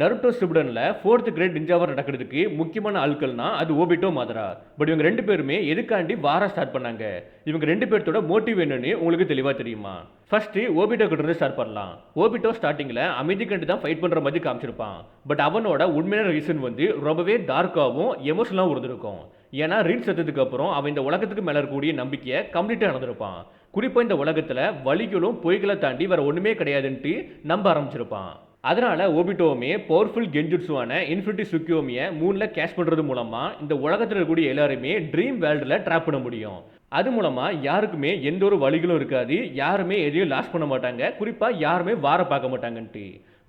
Naruto ஷிப்புடன்ல 4th great நிஞ்சாவா நடக்கிறதுக்கு முக்கியமான ஆட்கள்னா அது ஓபிட்டோ மதரா. பட் இவங்க 2 பேருமே எதுக்காண்டி வார ஸ்டார்ட் பண்ணாங்க? இவங்க 2 பேர்த்தோட மோட்டிவ் என்னன்னு உங்களுக்கு தெளிவா தெரியுமா? ஃபர்ஸ்ட் ஓபிட்டோ கிட்ட இருந்து ஸ்டார்ட் பண்ணலாம். ஓபிட்டோ ஸ்டார்டிங்ல அமைதிக்கண்டு தான் ஃபைட் பண்ற மாதிரி காமிச்சிருப்பான். பட் அவனோட உண்மையான ரீசன் வந்து ரொம்பவே டார்க்காவும் எமோஷனலாவும் இருந்திருக்கும். ஏன்னா ரீட் செத்ததுக்கு அப்புறம் அவன் இந்த உலகத்துக்கு மேல இருக்கக்கூடிய நம்பிக்கையை கம்ப்ளீட்டா இழந்திருப்பான். குறிப்பா இந்த உலகத்துல வலிகளும் பொய்களை தாண்டி வேற ஒண்ணுமே கிடையாதுன்ட்டு நம்ப ஆரம்பிச்சிருப்பான். அதனால ஓபிட்டோவுமே பவர்ஃபுல் கெஞ்சுட்ஸுவான இன்ஃபினிட்டி சுக்கியோமியை மூணில் கேஷ் பண்ணுறது மூலமாக இந்த உலகத்தில் இருக்கக்கூடிய எல்லாருமே ட்ரீம் வேர்ல்டில் ட்ராப் பண்ண முடியும். அது மூலமாக யாருக்குமே எந்த ஒரு வழிகளும் இருக்காது, யாருமே எதையும் லாஸ் பண்ண மாட்டாங்க, குறிப்பாக யாருமே வார பார்க்க மாட்டாங்கன்ட்டு.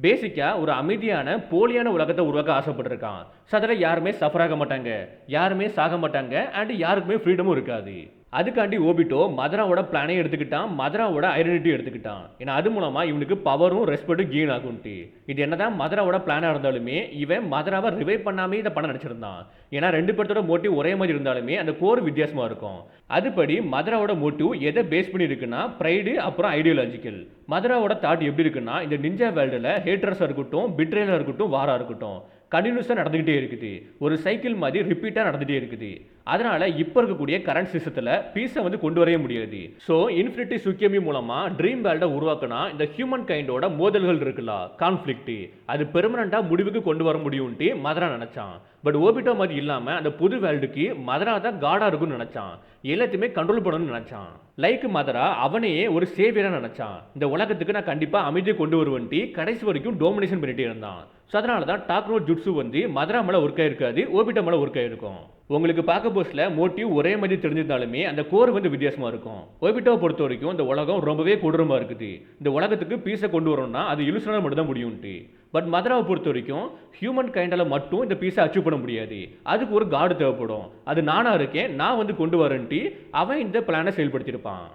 பேசிக்காக ஒரு அமைதியான போலியான உலகத்தை உருவாக்க ஆசைப்பட்டிருக்கான். ஸோ அதில் யாருமே சஃபர் ஆக மாட்டாங்க, யாருமே சாக மாட்டாங்க, அண்ட் யாருக்குமே ஃப்ரீடமும் இருக்காது. அதுக்காண்டி ஓபிட்டோ மதராவோட பிளானே எடுத்துக்கிட்டான், மதராவோட ஐடென்டிட்டி எடுத்துக்கிட்டான். ஏன்னா அது மூலமா இவனுக்கு பவரும் ரெஸ்பெக்டும் கெயின் ஆகும்ட்டு. இது என்னதான் மதராவோட பிளானா இருந்தாலுமே இவன் மதராவை ரிவைவ் பண்ணாமே இதை பண்ண நினைச்சிருந்தான். ஏன்னா 2 பேர்த்தோட மோட்டிவ் ஒரே மாதிரி இருந்தாலுமே அந்த கோர் வித்தியாசமா இருக்கும். அதுபடி மதராவோட மோட்டிவ் எதை பேஸ் பண்ணி இருக்குன்னா ப்ரைடு அப்புறம் ஐடியாலஜிக்கல். மதராவோட தாட் எப்படி இருக்குன்னா இந்த நிஞ்சா வேர்ல்டில் ஹேட்ரஸாக இருக்கட்டும், பிட்ரேலாக இருக்கட்டும், வாரா இருக்கட்டும் கண்டினியூஸாக நடந்துகிட்டே இருக்குது. ஒரு சைக்கிள் மாதிரி ரிப்பீட்டாக நடந்துகிட்டே இருக்குது. அதனால இப்போ இருக்கக்கூடிய கரண்ட் சிஸ்டத்தில் பீஸை வந்து கொண்டு வரவே முடியாது. ஸோ இன்ஃபினிட்டி சுக்கியமி மூலமாக ட்ரீம் வேர்ல்டை உருவாக்கினா இந்த ஹியூமன் கைண்டோட மோதல்கள் இருக்குல்ல, கான்ஃப்ளிக்ட், அது பெர்மனண்டாக முடிவுக்கு கொண்டு வர முடியும்ட்டு மதரா நினச்சான். பட் ஓபிட்டோ மாதிரி இல்லாமல் அந்த புது வேர்ல்டுக்கு மதரா தான் காடாக இருக்கும்னு நினச்சான். எல்லாத்தையுமே கண்ட்ரோல் பண்ணணும்னு நினச்சான். லைக் மதரா அவனையே ஒரு சேவியராக நினச்சான். இந்த உலகத்துக்கு நான் கண்டிப்பாக அமைதியை கொண்டு வருவேன்ட்டு கடைசி வரைக்கும் டோமினேஷன் பண்ணிட்டே இருந்தான். ஸோ அதனால தான் டாக்னோ ஜுட்ஸு வந்து மதரா மேலே ஒர்க் ஆயிருக்காது, ஓபிட்டோ மேலே ஒர்க் ஆயிருக்கும். உங்களுக்கு பார்க்க போஸ்ட்ல மோட்டிவ் ஒரே மாதிரி தெரிஞ்சிருந்தாலுமே அந்த கோர் வந்து வித்தியாசமா இருக்கும். ஓபிட்டோவை பொறுத்த வரைக்கும் இந்த உலகம் ரொம்பவே கொடூரமா இருக்குது. இந்த உலகத்துக்கு பீஸை கொண்டு வரணும்னா அது இலுஷனால மட்டும் தான் முடியும்ட்டு. பட் மதராவை பொறுத்த வரைக்கும் ஹியூமன் கைண்டால மட்டும் இந்த பீஸை அச்சீவ் பண்ண முடியாது. அதுக்கு ஒரு காடு தேவைப்படும். அது நானா இருக்கேன், நான் வந்து கொண்டு வரேன்ட்டு அவன் இந்த பிளானை செயல்படுத்தியிருப்பான்.